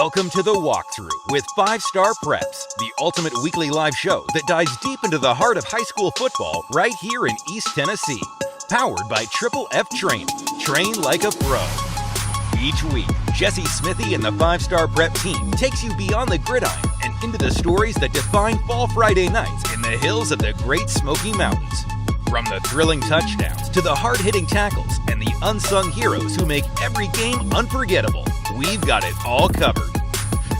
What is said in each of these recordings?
Welcome to The Walkthrough with 5-Star Preps, the ultimate weekly live show that dives deep into the heart of high school football right here in East Tennessee. Powered by Triple F Training. Train like a pro. Each week, Jesse Smithey and the 5-Star Prep team takes you beyond the gridiron and into the stories that define Fall Friday nights in the hills of the Great Smoky Mountains. From the thrilling touchdowns to the hard-hitting tackles and the unsung heroes who make every game unforgettable, we've got it all covered.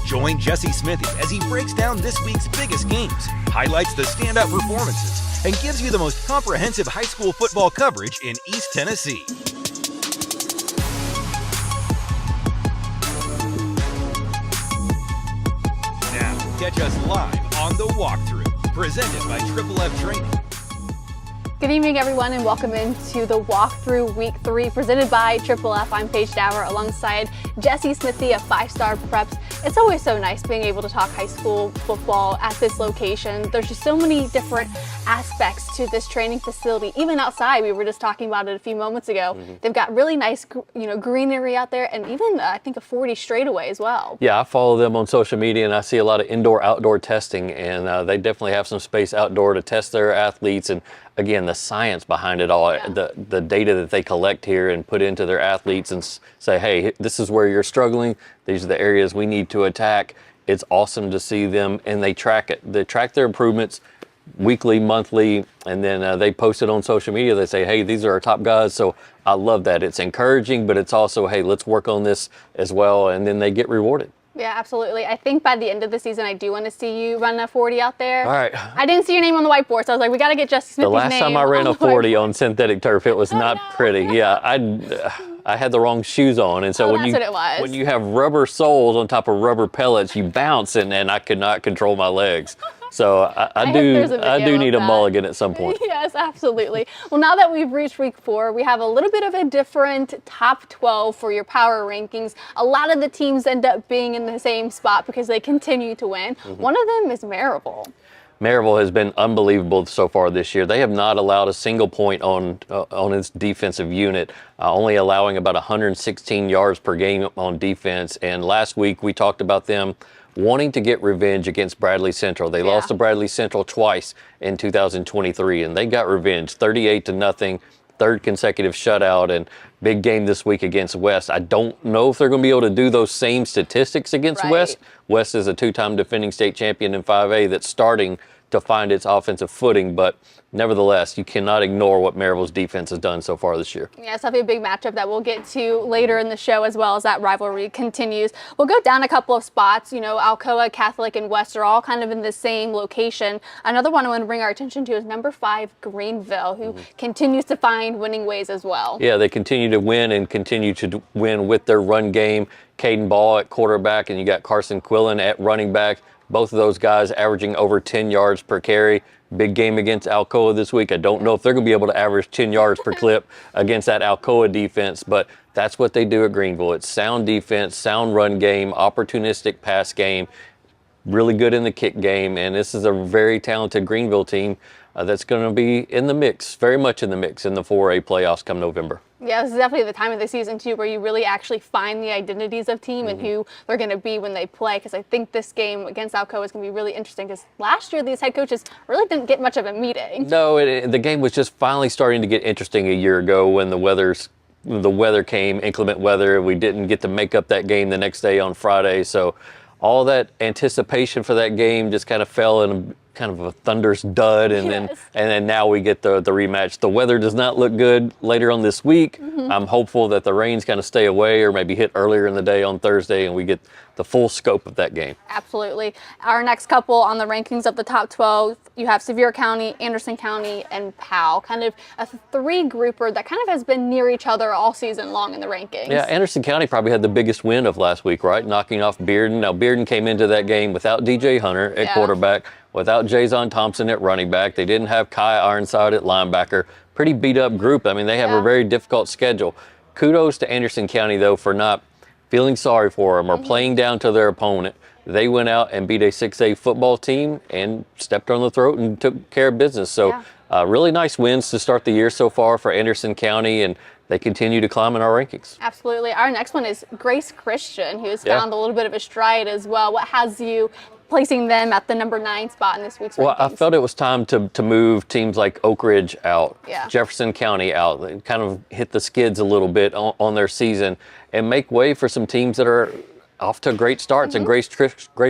Join Jesse Smithey as he breaks down this week's biggest games, highlights the standout performances, and gives you the most comprehensive high school football coverage in East Tennessee. Now, catch us live on The Walkthrough, presented by Triple F Training. Good evening, everyone, and welcome into the Walkthrough Week 3 presented by Triple F. I'm Paige Dauer alongside Jesse Smithey of 5-Star Preps. It's always so nice being able to talk high school football at this location. There's just so many different aspects to this training facility. Even outside, we were just talking about it a few moments ago. They've got really nice, greenery out there, and even I think a 40 straightaway as well. Yeah, I follow them on social media, and I see a lot of indoor-outdoor testing, and they definitely have some space outdoor to test their athletes. And again, the science behind it all, the data that they collect here and put into their athletes and say, hey, this is where you're struggling. These are the areas we need to attack. It's awesome to see them, and they track it. They track their improvements weekly, monthly, and then they post it on social media. They say, hey, these are our top guys. So I love that. It's encouraging, but it's also, hey, let's work on this as well, and then they get rewarded. Yeah, absolutely. I think by the end of the season, I do want to see you run a 40 out there. All right. I didn't see your name on the whiteboard, so I was like, we got to get Jesse Smithey's name. The last time I ran a 40 on synthetic turf, it was not pretty. Yeah, I had the wrong shoes on, and so when you have rubber soles on top of rubber pellets, you bounce, and I could not control my legs. So I do need a mulligan at some point. Yes, absolutely. Well, now that we've reached week 4, we have a little bit of a different top 12 for your power rankings. A lot of the teams end up being in the same spot because they continue to win. One of them is Maryville. Maryville has been unbelievable so far this year. They have not allowed a single point on its defensive unit, only allowing about 116 yards per game on defense. And last week we talked about them wanting to get revenge against Bradley Central. They lost to Bradley Central twice in 2023, and they got revenge, 38-0, third consecutive shutout, and big game this week against West. I don't know if they're going to be able to do those same statistics against West. West is a 2-time defending state champion in 5A that's starting to find its offensive footing, but nevertheless, you cannot ignore what Maryville's defense has done so far this year. Yeah, it's definitely a big matchup that we'll get to later in the show as well as that rivalry continues. We'll go down a couple of spots. Alcoa, Catholic, and West are all kind of in the same location. Another one I want to bring our attention to is number 5, Greenville, who continues to find winning ways as well. Yeah, they continue to win and continue to win with their run game. Caden Ball at quarterback, and you got Carson Quillen at running back. Both of those guys averaging over 10 yards per carry. Big game against Alcoa this week. I don't know if they're going to be able to average 10 yards per clip against that Alcoa defense, but that's what they do at Greenville. It's sound defense, sound run game, opportunistic pass game, really good in the kick game, and this is a very talented Greenville team that's going to be in the mix, very much in the mix in the 4A playoffs come November. Yeah, this is definitely the time of the season, too, where you really actually find the identities of team and who they're going to be when they play, because I think this game against Alcoa is going to be really interesting, because last year these head coaches really didn't get much of a meeting. No, the game was just finally starting to get interesting a year ago when the weather came, inclement weather. We didn't get to make up that game the next day on Friday, so all that anticipation for that game just kind of fell in kind of a thunderous dud, and then now we get the rematch. The weather does not look good later on this week. I'm hopeful that the rains kind of stay away or maybe hit earlier in the day on Thursday, and we get the full scope of that game. Absolutely. Our next couple on the rankings of the top 12, you have Sevier County, Anderson County, and Powell. Kind of a 3-grouper that kind of has been near each other all season long in the rankings. Yeah, Anderson County probably had the biggest win of last week, right? Knocking off Bearden. Now, Bearden came into that game without DJ Hunter at quarterback, without Jason Thompson at running back. They didn't have Kai Ironside at linebacker. Pretty beat-up group. I mean, they have a very difficult schedule. Kudos to Anderson County, though, for not feeling sorry for them or playing down to their opponent. They went out and beat a 6A football team and stepped on the throat and took care of business. So really nice wins to start the year so far for Anderson County, and they continue to climb in our rankings. Absolutely. Our next one is Grace Christian, who has found a little bit of a stride as well. What has you placing them at the number 9 spot in this week's rankings? Well, I felt it was time to move teams like Oak Ridge out, Jefferson County out, they kind of hit the skids a little bit on their season, and make way for some teams that are off to great starts, and Grace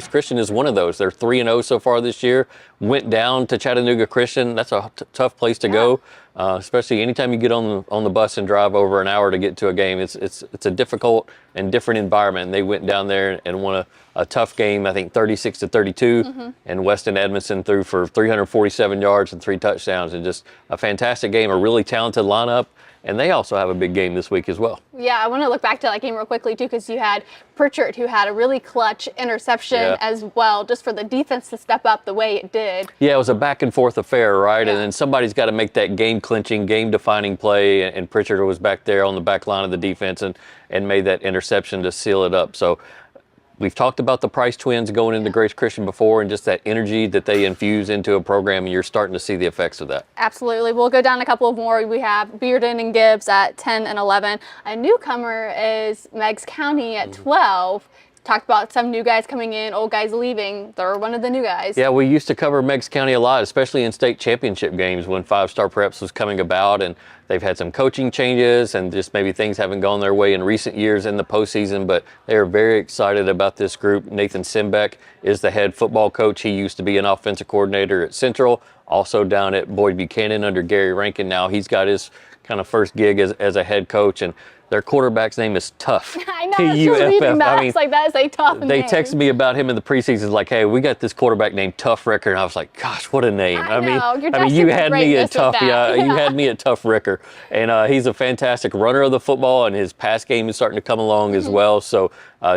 Christian is one of those. They're 3-0 so far this year. Went down to Chattanooga Christian. That's a tough place to go, especially anytime you get on the bus and drive over an hour to get to a game. It's a difficult and different environment. And they went down there and won a tough game, I think 36-32, and Weston Edmondson threw for 347 yards and 3 touchdowns, and just a fantastic game, a really talented lineup. And they also have a big game this week as well. Yeah, I want to look back to that game real quickly, too, because you had Pritchard, who had a really clutch interception as well, just for the defense to step up the way it did. Yeah, it was a back-and-forth affair, right? And then somebody's got to make that game-clinching, game-defining play, and Pritchard was back there on the back line of the defense and made that interception to seal it up. So we've talked about the Price twins going into Grace Christian before, and just that energy that they infuse into a program, and you're starting to see the effects of that. Absolutely. We'll go down a couple of more. We have Bearden and Gibbs at 10 and 11. A newcomer is Meigs County at 12. Talked about some new guys coming in, old guys leaving. They're one of the new guys. Yeah, we used to cover Meigs County a lot, especially in state championship games when 5-star preps was coming about, and they've had some coaching changes and just maybe things haven't gone their way in recent years in the postseason, but they are very excited about this group. Nathan Simbeck is the head football coach. He used to be an offensive coordinator at Central, also down at Boyd Buchanan under Gary Rankin. Now he's got his kind of first gig as a head coach, and their quarterback's name is Tough. I know, I was just reading that. I mean, it's like, that is a tough name. They texted me about him in the preseason, like, hey, we got this quarterback named Tough Ricker, and I was like, gosh, what a name. I mean, you had me at Tough, you had me at Tough Ricker. And he's a fantastic runner of the football, and his pass game is starting to come along as well. So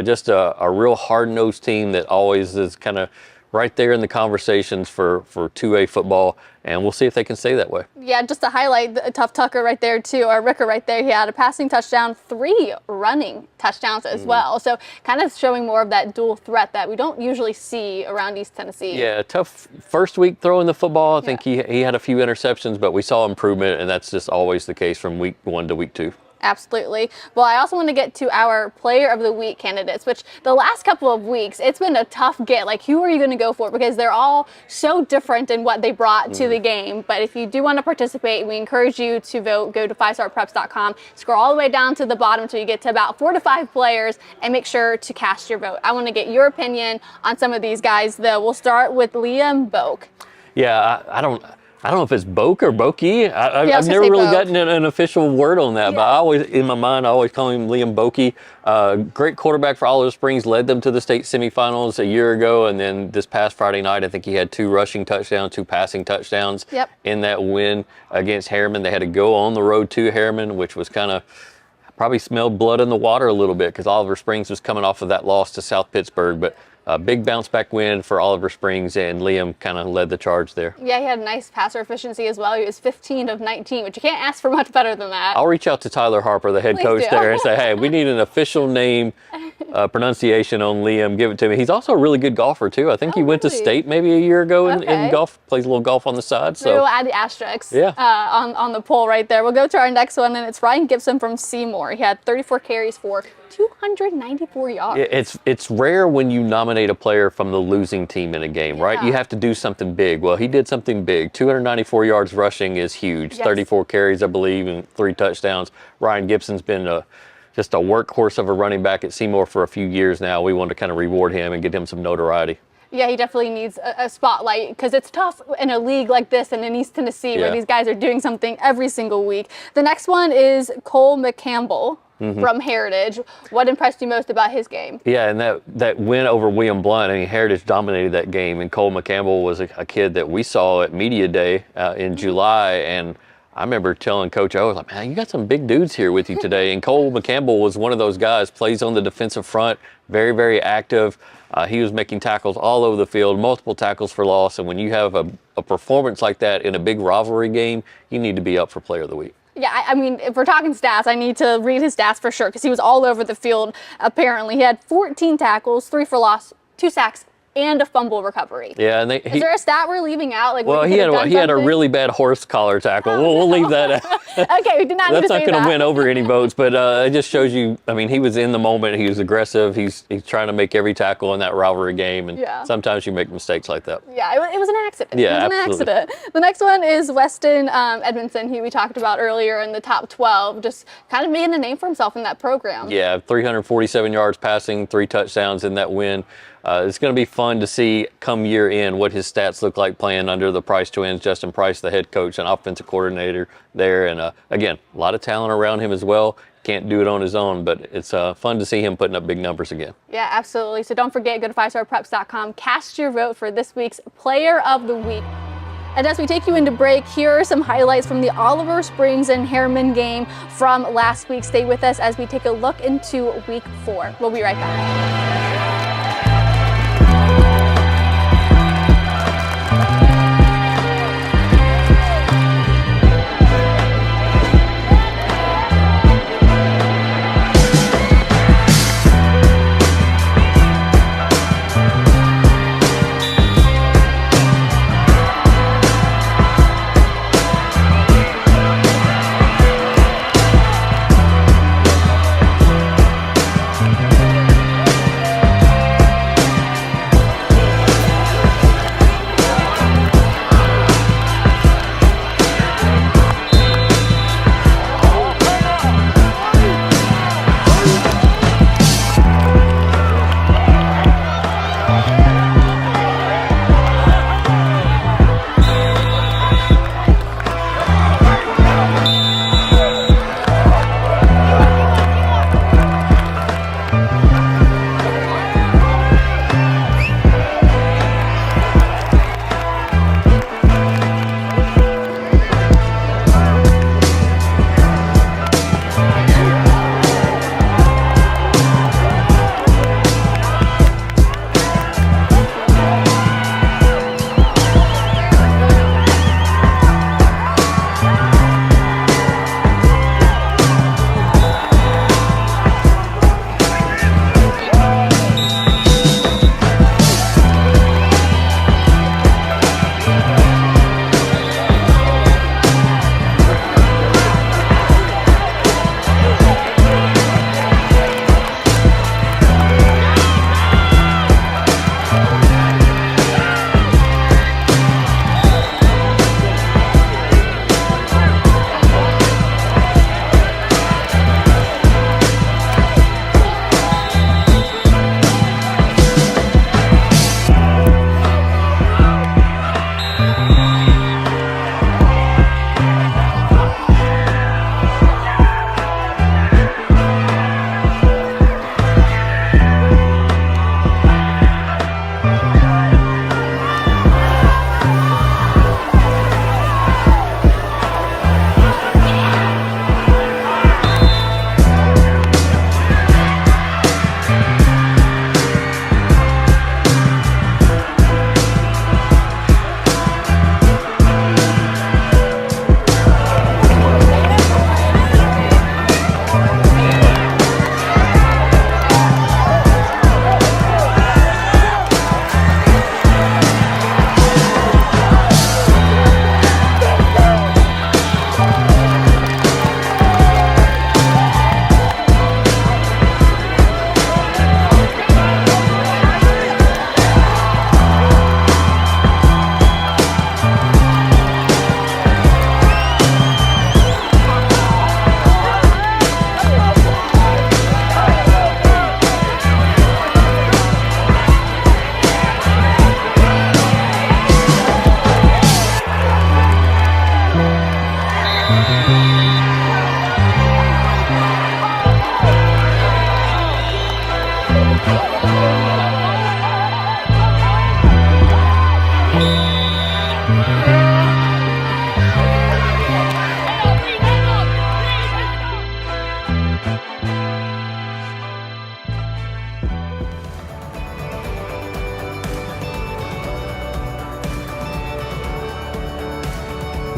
just a real hard-nosed team that always is kind of right there in the conversations for 2A football, and we'll see if they can stay that way. Yeah, just to highlight Tough Tucker right there too, or Ricker right there, he had a passing touchdown, 3 running touchdowns as well. So kind of showing more of that dual threat that we don't usually see around East Tennessee. Yeah, tough first week throwing the football. I think he had a few interceptions, but we saw improvement, and that's just always the case from week 1 to week 2. Absolutely. Well, I also want to get to our Player of the Week candidates, which the last couple of weeks, it's been a tough get. Like, who are you going to go for? Because they're all so different in what they brought to the game. But if you do want to participate, we encourage you to vote. Go to 5starpreps.com, scroll all the way down to the bottom until you get to about 4 to 5 players, and make sure to cast your vote. I want to get your opinion on some of these guys, though. We'll start with Liam Boak. Yeah, I don't know if it's Boak or Bokey. I've never really gotten an official word on that, but I always, in my mind, I always call him Liam Bokey. Great quarterback for Olive Springs, led them to the state semifinals a year ago, and then this past Friday night, I think he had 2 rushing touchdowns, 2 passing touchdowns in that win against Harriman. They had to go on the road to Harriman, which was kind of probably smelled blood in the water a little bit because Oliver Springs was coming off of that loss to South Pittsburgh, but a big bounce back win for Oliver Springs, and Liam kind of led the charge there. Yeah, he had a nice passer efficiency as well. He was 15 of 19, which you can't ask for much better than that. I'll reach out to Tyler Harper, the head coach there, and say, hey, we need an official name pronunciation on Liam. Give it to me. He's also a really good golfer, too. I think he went to state maybe a year ago in golf, plays a little golf on the side. So maybe we'll add the asterisks on the poll right there. We'll go to our next one, and it's Ryan Gibson from Seymour. He had 34 carries for 294 yards. It's rare when you nominate a player from the losing team in a game, right? You have to do something big. Well, he did something big. 294 yards rushing is huge. 34 carries, I believe, and 3 touchdowns. Ryan Gibson's been just a workhorse of a running back at Seymour for a few years now. We wanted to kind of reward him and get him some notoriety. Yeah, he definitely needs a spotlight because it's tough in a league like this and in East Tennessee where these guys are doing something every single week. The next one is Cole McCampbell from Heritage. What impressed you most about his game? Yeah, and that win over William Blount, I mean, Heritage dominated that game, and Cole McCampbell was a kid that we saw at Media Day in July, and I remember telling Coach O, I was like, man, you got some big dudes here with you today. And Cole McCampbell was one of those guys, plays on the defensive front, very, very active. He was making tackles all over the field, multiple tackles for loss. And when you have a performance like that in a big rivalry game, you need to be up for Player of the Week. Yeah, I mean, if we're talking stats, I need to read his stats for sure because he was all over the field, apparently. He had 14 tackles, 3 for loss, 2 sacks, and a fumble recovery. Yeah, and is there a stat we're leaving out? Like, well, he had a really bad horse collar tackle. We'll leave that out. Okay, we did not need to say that. That's not going to win over any votes, but it just shows you. I mean, he was in the moment. He was aggressive. He's trying to make every tackle in that rivalry game, and sometimes you make mistakes like that. Yeah, it was an accident. Yeah, it was absolutely. an accident. The next one is Weston Edmondson, who we talked about earlier in the top 12, just kind of making a name for himself in that program. Yeah, 347 yards passing, 3 touchdowns in that win. It's going to be fun to see come year end what his stats look like playing under the Price twins. Justin Price, the head coach and offensive coordinator there. And again, a lot of talent around him as well. Can't do it on his own, but it's fun to see him putting up big numbers again. Yeah, absolutely. So don't forget, go to 5starpreps.com, cast your vote for this week's Player of the Week. And as we take you into break, here are some highlights from the Oliver Springs and Harriman game from last week. Stay with us as we take a look into week 4. We'll be right back.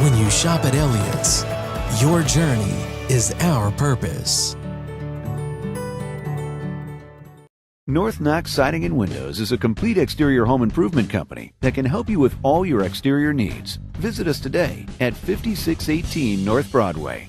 When you shop at Elliott's, your journey is our purpose. North Knox Siding and Windows is a complete exterior home improvement company that can help you with all your exterior needs. Visit us today at 5618 North Broadway.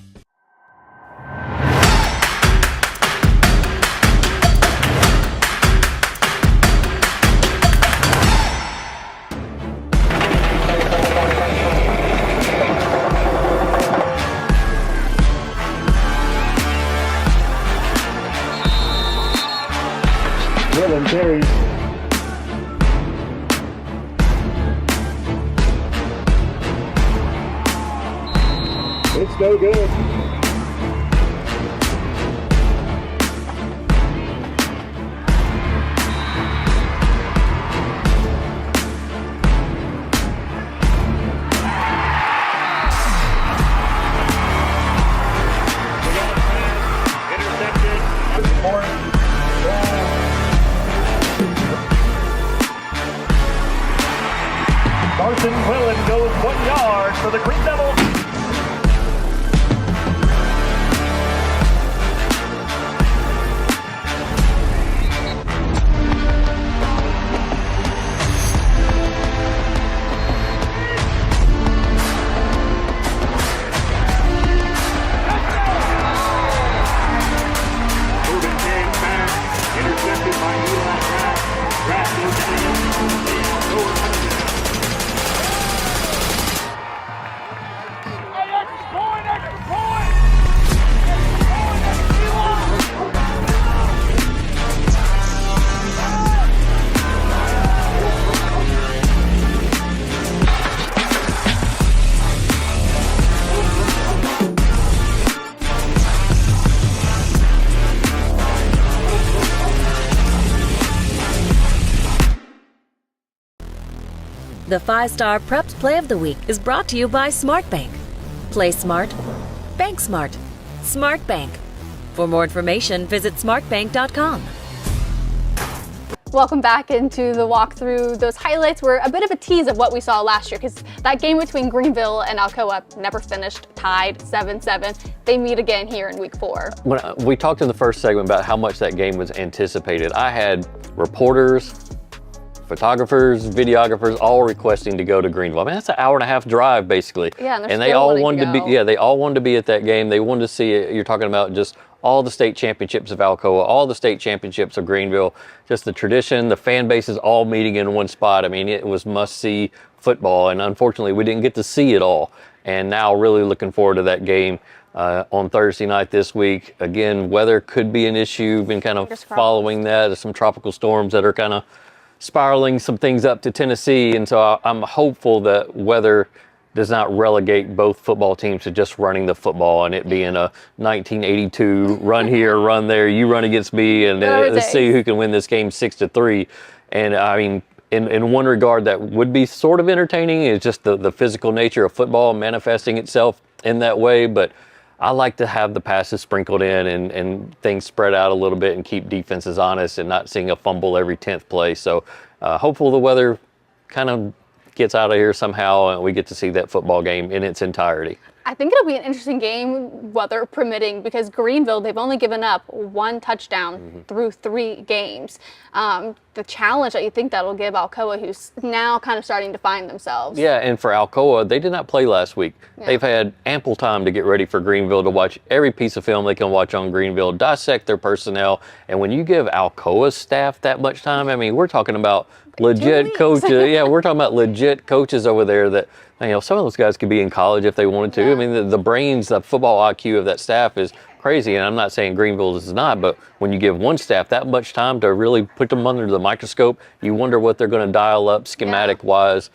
And carries. It's no good. Willen goes 1 yard for the Green Devils. Moving game back, intercepted by Eli Pratt. Pratt goes down. The 5-Star Preps Play of the Week is brought to you by Smart Bank. Play smart. Bank smart. Smart Bank. For more information, visit smartbank.com. Welcome back into the walkthrough. Those highlights were a bit of a tease of what we saw last year because that game between Greenville and Alcoa never finished, tied 7-7. They meet again here in week 4. When we talked in the first segment about how much that game was anticipated, I had reporters, photographers, videographers, all requesting to go to Greenville. I mean, that's an hour-and-a-half drive, basically. Yeah, and they all wanted to be. Yeah, they all wanted to be at that game. They wanted to see it. You're talking about just all the state championships of Alcoa, all the state championships of Greenville, just the tradition, the fan bases all meeting in one spot. I mean, it was must-see football, and unfortunately, we didn't get to see it all. And now, really looking forward to that game on Thursday night this week. Again, weather could be an issue. Been kind of following that. There's some tropical storms that are kind of spiraling some things up to Tennessee, and so I'm hopeful that weather does not relegate both football teams to just running the football and it being a 1982 run here, run there, you run against me, and let's see who can win this game 6-3. And I mean, in one regard, that would be sort of entertaining. It's just the physical nature of football manifesting itself in that way, but I like to have the passes sprinkled in and things spread out a little bit and keep defenses honest and not seeing a fumble every 10th play. So hopefully the weather kind of gets out of here somehow and we get to see that football game in its entirety. I think it'll be an interesting game, weather permitting, because Greenville, they've only given up 1 touchdown through 3 games. The challenge that you think that'll give Alcoa, who's now kind of starting to find themselves. Yeah, and for Alcoa, they did not play last week. Yeah. They've had ample time to get ready for Greenville, to watch every piece of film they can watch on Greenville, dissect their personnel. And when you give Alcoa's staff that much time, I mean, we're talking about legit coaches. Yeah, we're talking about legit coaches over there that, you know, some of those guys could be in college if they wanted to. Yeah. I mean, the brains, the football IQ of that staff is crazy. And I'm not saying Greenville is not, but when you give one staff that much time to really put them under the microscope, you wonder what they're going to dial up schematic-wise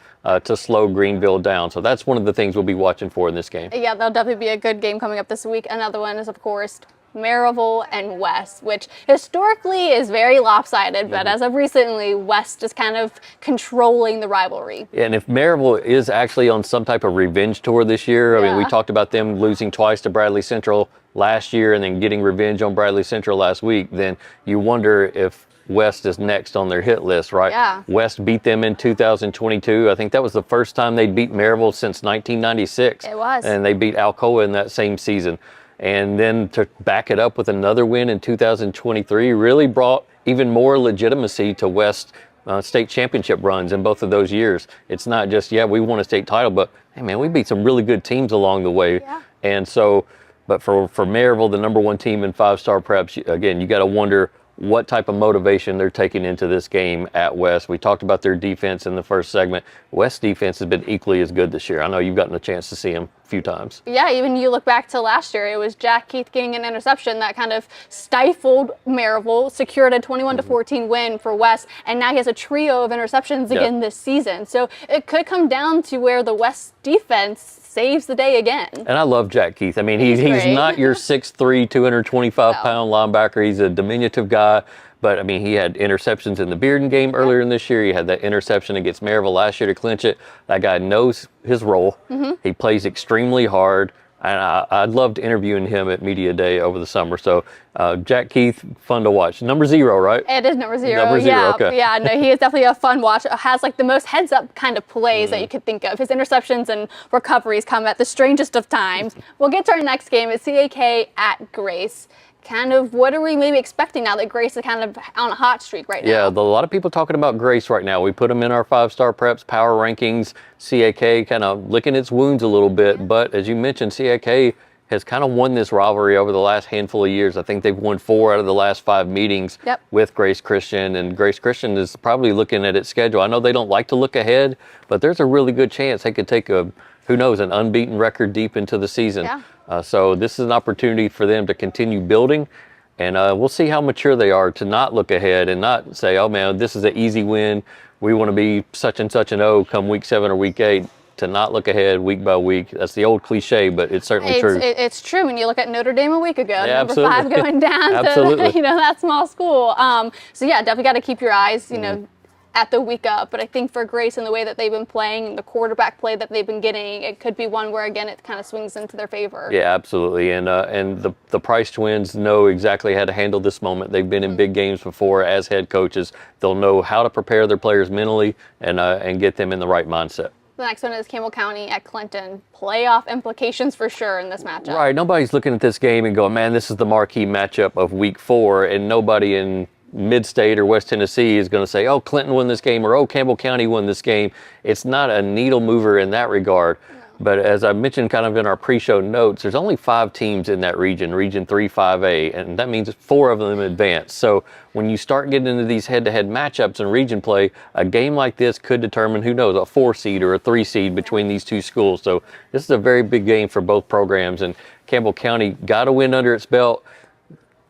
to slow Greenville down. So that's one of the things we'll be watching for in this game. Yeah, that'll definitely be a good game coming up this week. Another one is, of course, Maryville and West, which historically is very lopsided, but as of recently, West is kind of controlling the rivalry. Yeah, and if Maryville is actually on some type of revenge tour this year, I mean, we talked about them losing twice to Bradley Central last year and then getting revenge on Bradley Central last week, then you wonder if West is next on their hit list, right? Yeah. West beat them in 2022. I think that was the first time they'd beat Maryville since 1996. It was. And they beat Alcoa in that same season. And then to back it up with another win in 2023 really brought even more legitimacy to West state championship runs in both of those years. It's not just, yeah, we won a state title, but hey man, we beat some really good teams along the way. Yeah. And so, but for Maryville, the number 1 team in 5-star preps, again, you got to wonder what type of motivation they're taking into this game at West. We talked about their defense in the first segment. West's defense has been equally as good this year. I know you've gotten a chance to see them a few times. Yeah, even you look back to last year, it was Jack Keith getting an interception that kind of stifled Maryville, secured a 21-14 win for West, and now he has a trio of interceptions again this season. So it could come down to where the West defense saves the day again. And I love Jack Keith. I mean, he's not your 6'3", 225-pound linebacker. He's a diminutive guy. But, I mean, he had interceptions in the Bearden game earlier in this year. He had that interception against Maryville last year to clinch it. That guy knows his role. He plays extremely hard. And I loved interviewing him at Media Day over the summer. So, Jack Keith, fun to watch. Number 0, right? It is number 0. Number 0, yeah, okay. Yeah, no, he is definitely a fun watch. Has like the most heads-up kind of plays that you could think of. His interceptions and recoveries come at the strangest of times. We'll get to our next game. It's CAK at Grace. Kind of, what are we maybe expecting now that Grace is kind of on a hot streak right now? Yeah, a lot of people talking about Grace right now. We put them in our 5-star preps, power rankings, CAK kind of licking its wounds a little bit. But as you mentioned, CAK has kind of won this rivalry over the last handful of years. I think they've won 4 out of the last 5 meetings with Grace Christian. And Grace Christian is probably looking at its schedule. I know they don't like to look ahead, but there's a really good chance they could take a, who knows, an unbeaten record deep into the season. Yeah. So this is an opportunity for them to continue building, and we'll see how mature they are to not look ahead and not say, oh man, this is an easy win. We want to be such and such an O come week 7 or week 8. To not look ahead week by week. That's the old cliche, but it's certainly true. It's true when you look at Notre Dame a week ago, number absolutely. 5 going down to that small school. So yeah, definitely got to keep your eyes, you know, at the week up. But I think for Grace and the way that they've been playing and the quarterback play that they've been getting, it could be one where again it kind of swings into their favor. Yeah, absolutely. And the Price twins know exactly how to handle this moment. They've been in big games before as head coaches. They'll know how to prepare their players mentally and get them in the right mindset. The next one is Campbell County at Clinton. Playoff implications for sure in this matchup. Right. Nobody's looking at this game and going, man, this is the marquee matchup of week 4, and nobody in Mid-State or West Tennessee is going to say, oh, Clinton won this game or oh, Campbell County won this game. It's not a needle mover in that regard. But as I mentioned kind of in our pre-show notes, there's only 5 teams in that region, Region 3, 5A, and that means 4 of them advance. So when you start getting into these head-to-head matchups in region play, a game like this could determine, who knows, a 4 seed or a 3 seed between these 2 schools. So this is a very big game for both programs, and Campbell County got a win under its belt.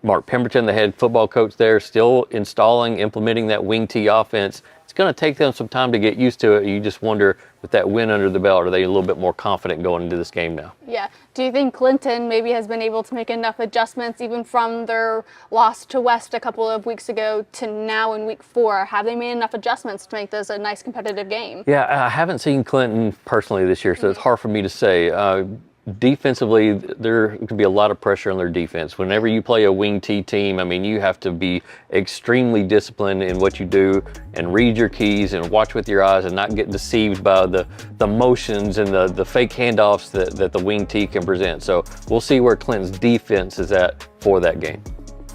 Mark Pemberton, the head football coach there, still implementing that wing T offense. It's going to take them some time to get used to it. You just wonder, with that win under the belt, are they a little bit more confident going into this game now? Yeah. Do you think Clinton maybe has been able to make enough adjustments even from their loss to West a couple of weeks ago to now in week 4? Have they made enough adjustments to make this a nice competitive game? Yeah, I haven't seen Clinton personally this year, so it's hard for me to say. Defensively, there could be a lot of pressure on their defense. Whenever you play a wing T team, I mean, you have to be extremely disciplined in what you do and read your keys and watch with your eyes and not get deceived by the motions and the fake handoffs that the wing T can present. So we'll see where Clinton's defense is at for that game.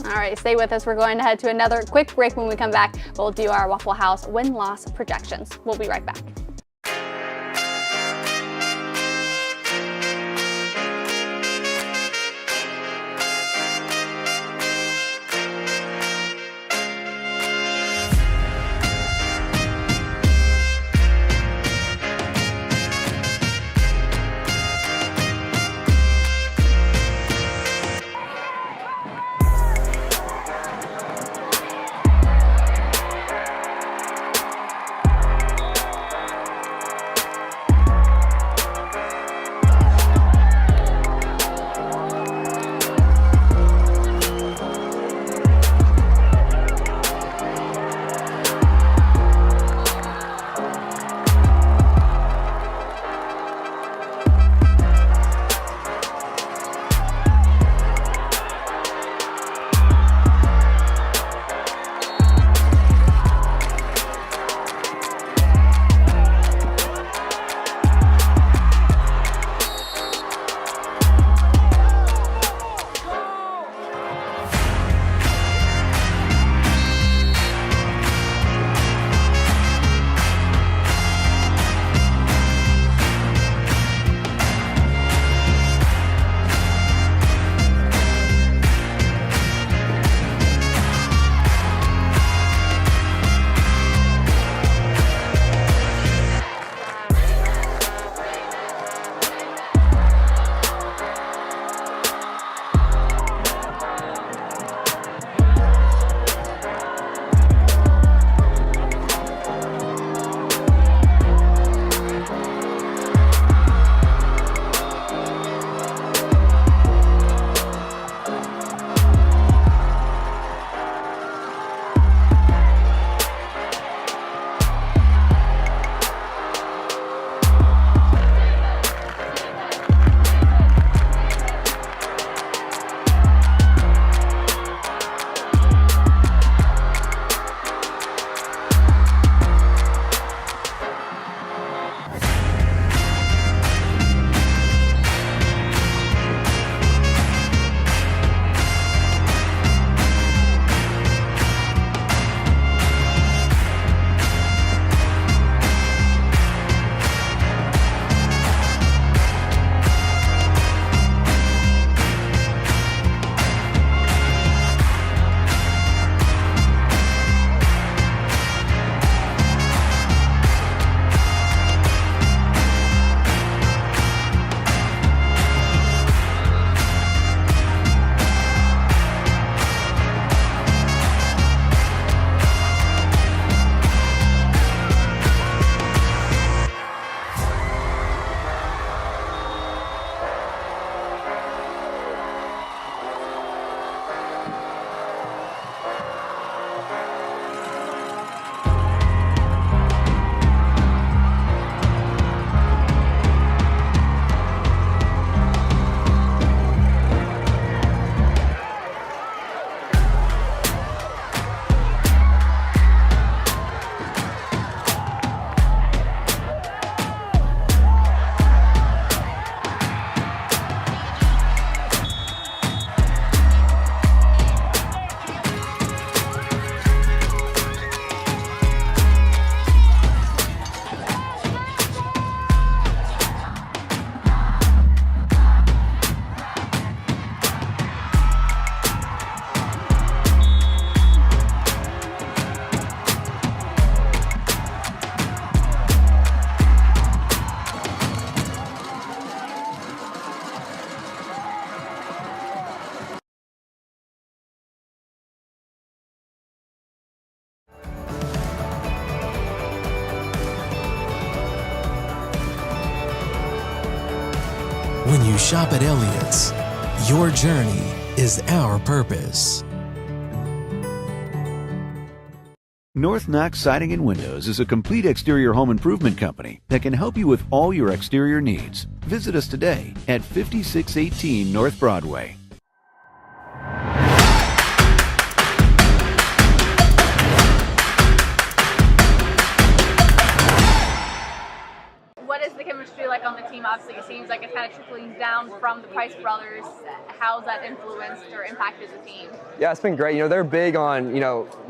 All right, stay with us. We're going to head to another quick break. When we come back, we'll do our Waffle House win-loss projections. We'll be right back. When you shop at Elliott's, your journey is our purpose. North Knox Siding and Windows is a complete exterior home improvement company that can help you with all your exterior needs. Visit us today at 5618 North Broadway. What is the chemistry like on the team? Obviously, it seems like it's kind of trickling down from the Price brothers. How's that influenced or impacted the team? Yeah, it's been great. They're big on,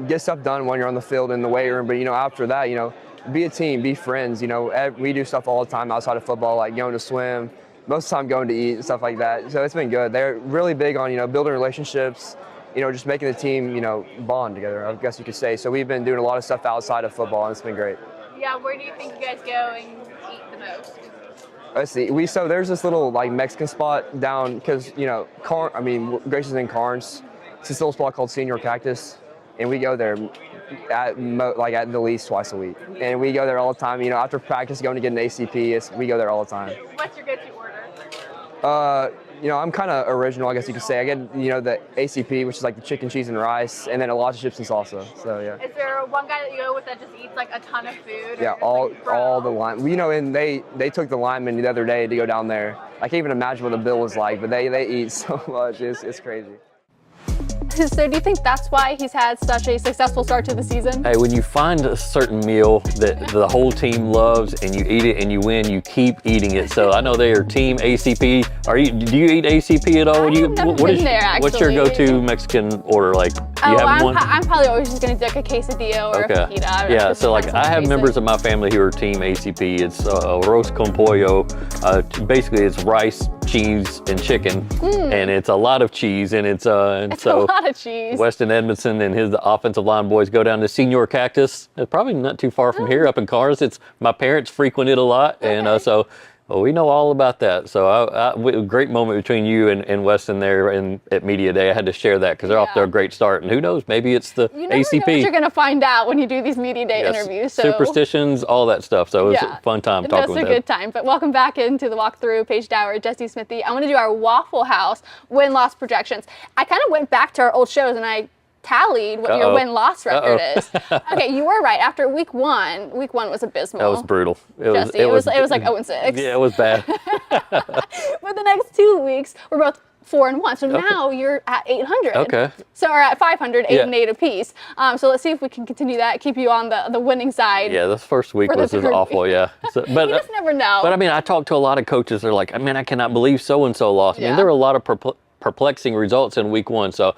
get stuff done when you're on the field in the weight room. But, after that, be a team, be friends. We do stuff all the time outside of football, like going to swim, most of the time going to eat and stuff like that. So it's been good. They're really big on, building relationships, just making the team, bond together, I guess you could say. So we've been doing a lot of stuff outside of football, and it's been great. Yeah, where do you think you guys go and eat the most? Let's see. So there's this little Mexican spot down because Grace is in Carnes. It's this little spot called Senior Cactus, and we go there at the least twice a week. And we go there all the time. After practice, going to get an ACP, we go there all the time. What's your go-to order? I'm kind of original, I guess you could say. I get the ACP, which is like the chicken, cheese, and rice, and then a lot of chips and salsa. So yeah. Is there one guy that you go with that just eats like a ton of food? Yeah, all the line. And they took the linemen the other day to go down there. I can't even imagine what the bill was like, but they eat so much. It's crazy. So do you think that's why he's had such a successful start to the season? Hey, when you find a certain meal that the whole team loves and you eat it and you win, you keep eating it. So I know they are team ACP. Do you eat ACP at all? I've never been there, actually. What's your go-to Mexican order? I'm probably always just gonna do like a quesadilla or a fajita. Yeah, so I have members of my family who are team ACP. It's arroz con pollo. Basically, it's rice, cheese, and chicken, and it's a lot of cheese, and it's a lot of cheese. Weston Edmondson and his offensive line boys go down to Senior Cactus. It's probably not too far from here, up in Cars. My parents frequent it a lot, and so we know all about that. So a great moment between you and Weston there at Media Day. I had to share that because they're off to a great start, and who knows, maybe it's the you never ACP. Know what you're going to find out when you do these Media Day interviews. So. Superstitions, all that stuff. So it was a fun time talking with them. That's a good time. But welcome back into the walkthrough. Paige Dauer, Jesse Smithey. I want to do our Waffle House win-loss projections. I kind of went back to our old shows and I tallied what your win-loss record is. Okay, you were right. After week one was abysmal. That was brutal. It was like 0-6. Yeah, it was bad. But the next 2 weeks were both 4-1. So now you're at 800. Okay. So we're at 500, 8-8 apiece. So let's see if we can continue that, keep you on the winning side. Yeah, this first week was awful. Yeah. So, but you just never know. But I talked to a lot of coaches. They're like, I cannot believe so and so lost. There were a lot of perplexing results in week one. So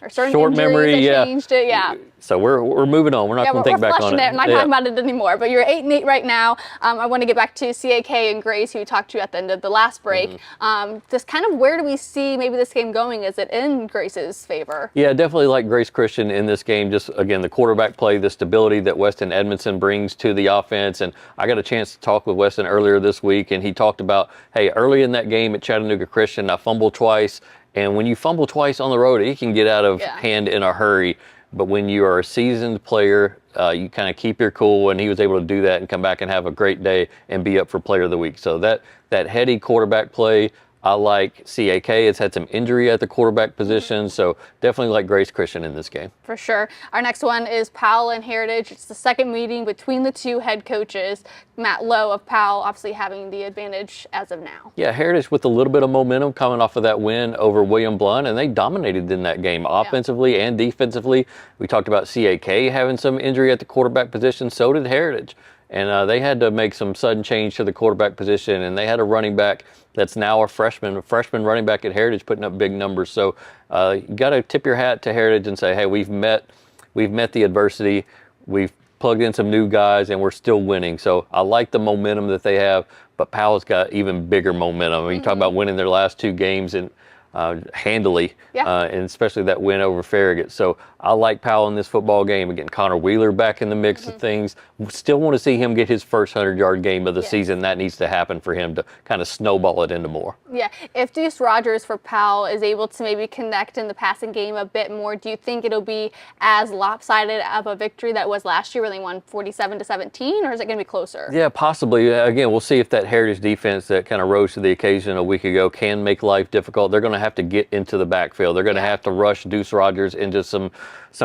short memory, changed it, So we're moving on. We're not going to think back on it. We're not talking about it anymore. But you're 8-8 right now. I want to get back to CAK and Grace, who we talked to at the end of the last break. Just kind of where do we see maybe this game going? Is it in Grace's favor? Yeah, definitely like Grace Christian in this game. Just again, the quarterback play, the stability that Weston Edmondson brings to the offense. And I got a chance to talk with Weston earlier this week, and he talked about, hey, early in that game at Chattanooga Christian, I fumbled twice. And when you fumble twice on the road, it can get out of hand in a hurry. But when you are a seasoned player, you kind of keep your cool, and he was able to do that and come back and have a great day and be up for Player of the Week. So that heady quarterback play, I like CAK. It's had some injury at the quarterback position, so definitely like Grace Christian in this game. For sure. Our next one is Powell and Heritage. It's the second meeting between the two head coaches. Matt Lowe of Powell obviously having the advantage as of now. Yeah, Heritage with a little bit of momentum coming off of that win over William Blount, and they dominated in that game offensively and defensively. We talked about CAK having some injury at the quarterback position. So did Heritage. And they had to make some sudden change to the quarterback position, and they had a running back that's now a freshman running back at Heritage putting up big numbers. So you got to tip your hat to Heritage and say, hey, we've met the adversity. We've plugged in some new guys, and we're still winning. So I like the momentum that they have, but Powell's got even bigger momentum. You talk about winning their last two games, and handily, Yeah. and especially that win over Farragut. So I like Powell in this football game. Again, Connor Wheeler back in the mix of things. Still want to see him get his first 100-yard game of the season. That needs to happen for him to kind of snowball it into more. Yeah, if Deuce Rogers for Powell is able to maybe connect in the passing game a bit more, do you think it'll be as lopsided of a victory that was last year where they won 47-17, or is it going to be closer? Yeah, possibly. Again, we'll see if that Heritage defense that kind of rose to the occasion a week ago can make life difficult. They're going to have to get into the backfield. They're going to have to rush Deuce Rogers into some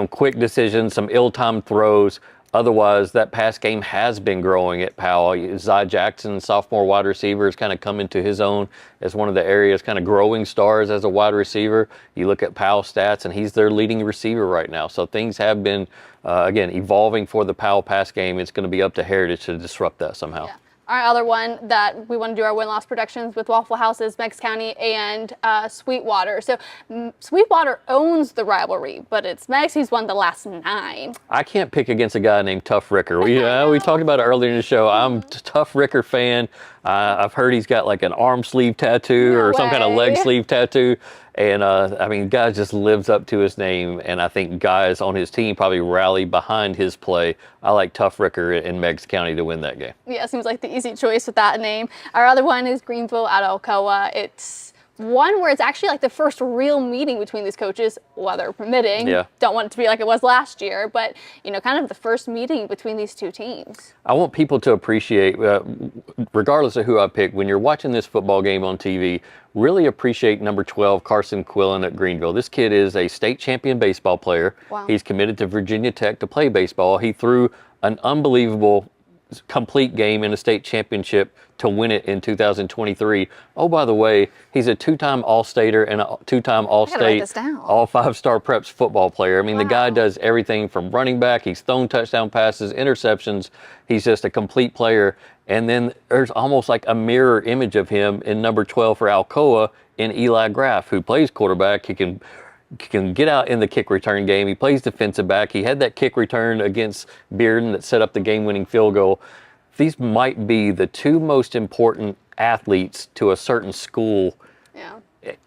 quick decisions, some ill-timed throws. Otherwise, that pass game has been growing at Powell. Zy Jackson, sophomore wide receiver, has kind of come into his own as one of the area's kind of growing stars as a wide receiver. You look at Powell's stats, and he's their leading receiver right now. So things have been, again, evolving for the Powell pass game. It's going to be up to Heritage to disrupt that somehow. Yeah. Our other one that we want to do our win-loss predictions with Waffle House is Meigs County and Sweetwater. So Sweetwater owns the rivalry, but it's Meigs who's won the last 9. I can't pick against a guy named Tough Ricker. We talked about it earlier in the show. I'm a Tough Ricker fan. I've heard he's got like an arm sleeve tattoo or some kind of leg sleeve tattoo. And, I mean, guy just lives up to his name, and I think guys on his team probably rally behind his play. I like Tough Ricker in Meigs County to win that game. Yeah, seems like the easy choice with that name. Our other one is Greenville at Alcoa. It's one where it's actually like the first real meeting between these coaches, weather permitting. Yeah. Don't want it to be like it was last year, but, you know, kind of the first meeting between these two teams. I want people to appreciate, regardless of who I pick, when you're watching this football game on TV, really appreciate number 12, Carson Quillen at Greenville. This kid is a state champion baseball player. Wow. He's committed to Virginia Tech to play baseball. He threw an unbelievable complete game in a state championship to win it in 2023. Oh, by the way, he's a 2-time All-Stater and a 2-time All-State, all 5-star Preps football player. I mean, the guy does everything from running back. He's thrown touchdown passes, interceptions. He's just a complete player. And then there's almost like a mirror image of him in number 12 for Alcoa in Eli Graff, who plays quarterback. He can get out in the kick return game. He plays defensive back. He had that kick return against Bearden that set up the game-winning field goal. These might be the 2 most important athletes to a certain school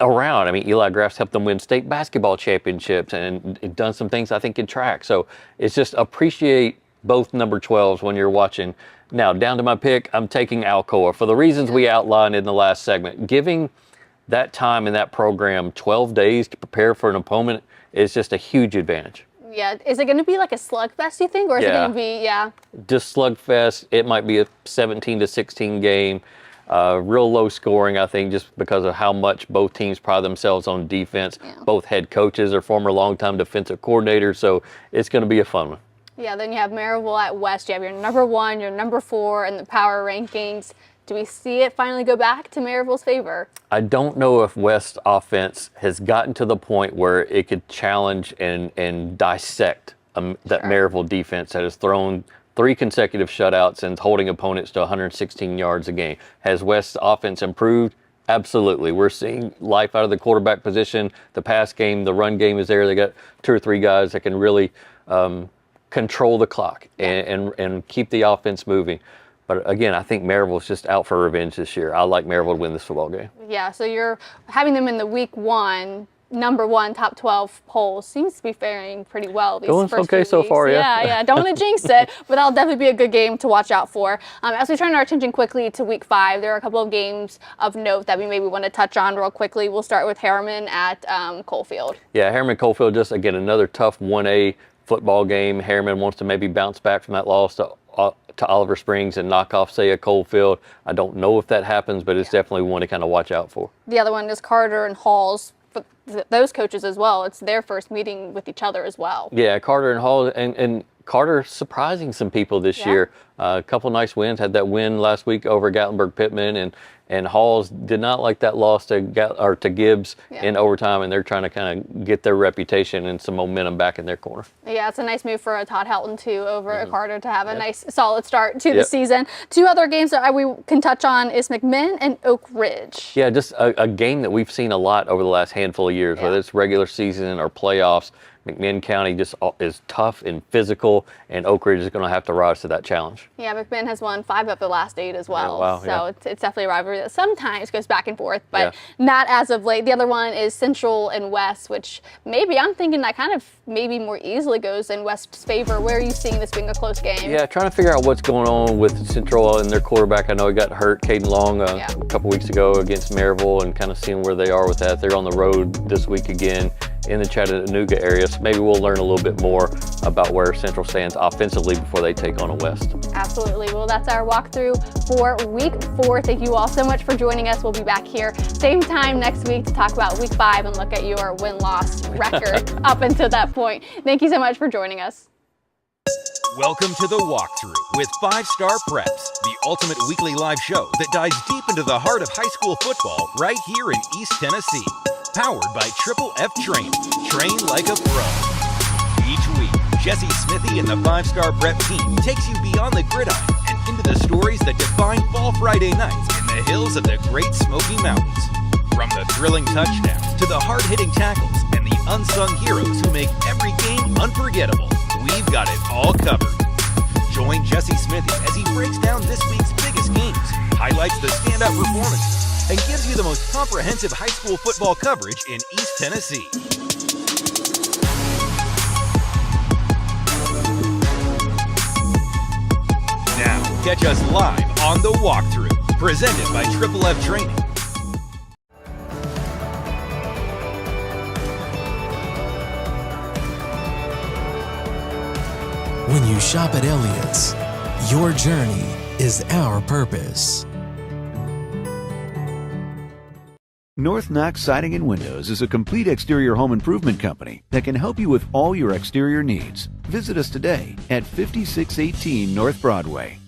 around. I mean, Eli Graff's helped them win state basketball championships and done some things, I think, in track. So it's just appreciate both number 12s when you're watching. Now, down to my pick, I'm taking Alcoa for the reasons we outlined in the last segment. Giving that time in that program 12 days to prepare for an opponent is just a huge advantage. Yeah, is it going to be like a slugfest, you think, or is it going to be, just slugfest? It might be a 17-16 game, real low scoring, I think, just because of how much both teams pride themselves on defense. Both head coaches are former longtime defensive coordinators, so it's going to be a fun one. Yeah, then you have Maryville at West. You have your number 1, your number 4 in the power rankings. Do we see it finally go back to Maryville's favor? I don't know if West offense has gotten to the point where it could challenge and dissect that Maryville defense that has thrown 3 consecutive shutouts and holding opponents to 116 yards a game. Has West's offense improved? Absolutely. We're seeing life out of the quarterback position. The pass game, the run game is there. They got 2 or 3 guys that can really control the clock and keep the offense moving. But again, I think Maryville's just out for revenge this year. I like Maryville to win this football game. Yeah, so you're having them in the week 1, number 1, top 12 polls. Seems to be faring pretty well these Going first okay few so weeks. far, yeah. Yeah, don't want to jinx it, but that'll definitely be a good game to watch out for. As we turn our attention quickly to week 5, there are a couple of games of note that we maybe want to touch on real quickly. We'll start with Harriman at Coalfield. Yeah, Harriman-Coalfield, just again, another tough 1A football game. Harriman wants to maybe bounce back from that loss to Oliver Springs and knock off, say, a Coalfield. I don't know if that happens, but it's definitely one to kind of watch out for. The other one is Carter and Halls. For those coaches as well, it's their first meeting with each other as well. Yeah, Carter and Halls, and Carter surprising some people this year. A couple nice wins. Had that win last week over Gatlinburg-Pittman, and Halls did not like that loss to Gibbs in overtime, and they're trying to kind of get their reputation and some momentum back in their corner. Yeah, it's a nice move for Todd Helton too over at Carter to have a nice solid start to the season. 2 other games that we can touch on is McMinn and Oak Ridge. Yeah, just a game that we've seen a lot over the last handful of years, whether it's regular season or playoffs. McMinn County just is tough and physical, and Oak Ridge is going to have to rise to that challenge. Yeah, McMinn has won 5 of the last 8 as well. Yeah, wow, so it's definitely a rivalry rivalry that sometimes goes back and forth, but not as of late. The other one is Central and West, which maybe I'm thinking that kind of maybe more easily goes in West's favor. Where are you seeing this being a close game? Yeah, trying to figure out what's going on with Central and their quarterback. I know he got hurt, Caden Long, a couple weeks ago against Maryville, and kind of seeing where they are with that. They're on the road this week again in the Chattanooga area, so maybe we'll learn a little bit more about where Central stands offensively before they take on a West. Absolutely. Well, that's our walkthrough for Week 4. Thank you all so much for joining us. We'll be back here same time next week to talk about Week 5 and look at your win-loss record up until that point. Thank you so much for joining us. Welcome to the Walkthrough with 5 Star Preps, the ultimate weekly live show that dives deep into the heart of high school football right here in East Tennessee. Powered by Triple F Training. Train like a pro. Each week, Jesse Smithey and the 5 Star Prep team takes you beyond the gridiron and into the stories that define Fall Friday nights in the hills of the Great Smoky Mountains. From the thrilling touchdowns to the hard-hitting tackles and the unsung heroes who make every game unforgettable, we've got it all covered. Join Jesse Smithey as he breaks down this week's biggest games, highlights the standout performances, and gives you the most comprehensive high school football coverage in East Tennessee. Now, catch us live on The Walkthrough, presented by Triple F Training. When you shop at Elliott's, your journey is our purpose. North Knox Siding and Windows is a complete exterior home improvement company that can help you with all your exterior needs. Visit us today at 5618 North Broadway.